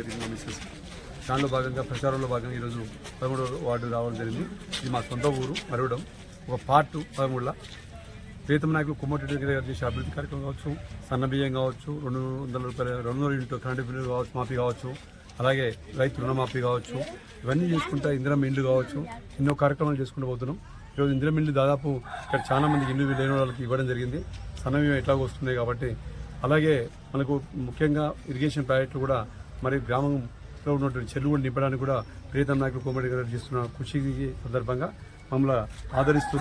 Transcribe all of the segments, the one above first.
జరిగింది మా మిస్సెస్. దానిలో భాగంగా ప్రచారంలో భాగంగా ఈరోజు 13వ వార్డు రావడం జరిగింది. ఇది మా సొంత ఊరు మరవడం, ఒక పార్ట్ 13లో ప్రీతం నాయకులు కోమటిరెడ్డి గారు చేసే అభివృద్ధి కార్యక్రమం కావచ్చు, సన్న బియ్యం కావచ్చు, 200 రూపాయల 200 యూనిట్ కరెంటు బిల్లు కావచ్చు, మాఫీ కావచ్చు, అలాగే రైతు రుణమాఫీ కావచ్చు, ఇవన్నీ చేసుకుంటా ఇందిరమ్మ ఇండ్లు కావచ్చు, ఎన్నో కార్యక్రమాలు చేసుకుంటూ పోతున్నాం. ఈరోజు ఇందిరమ్మ ఇండ్లు దాదాపు ఇక్కడ చాలా మందికి ఇల్లు లేని వాళ్ళకి ఇవ్వడం జరిగింది. సన్న బియ్యం ఎట్లాగో వస్తున్నాయి కాబట్టి. అలాగే మనకు ముఖ్యంగా ఇరిగేషన్ ప్రాజెక్టులు కూడా మరి గ్రామంలో ఉన్నటువంటి చెరువు కూడా నింపడానికి కూడా ప్రీతం నాయకులు కోమటిరెడ్డి గారు చేస్తున్న కృషికి సందర్భంగా మమ్మల్ని ఆదరిస్తూ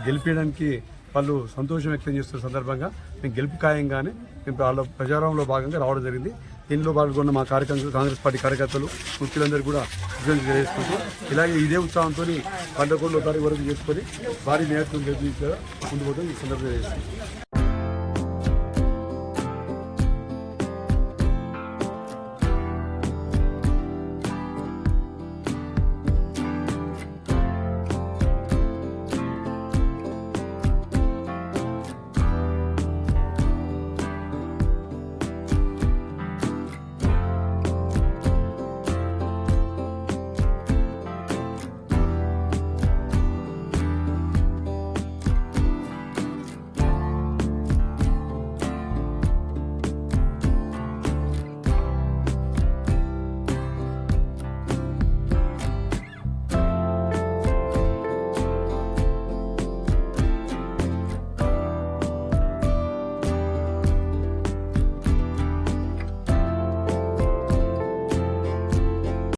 గెలిపించడానికి వాళ్ళు సంతోషం వ్యక్తం చేస్తున్న సందర్భంగా మేము గెలుపు ఖాయంగానే మేము వాళ్ళ ప్రచారంలో భాగంగా రావడం జరిగింది. దీనిలో పాల్గొన్న మా కాంగ్రెస్ పార్టీ కార్యకర్తలు ముఖ్యులందరూ కూడా విజయం తెలియజేసుకుంటూ ఇలాగే ఇదే ఉత్సాహంతో 11వ తారీఖు వరకు చేసుకొని భారీ మేయత్వం ముందు పోతాం ఈ సందర్భంగా చేస్తున్నాం.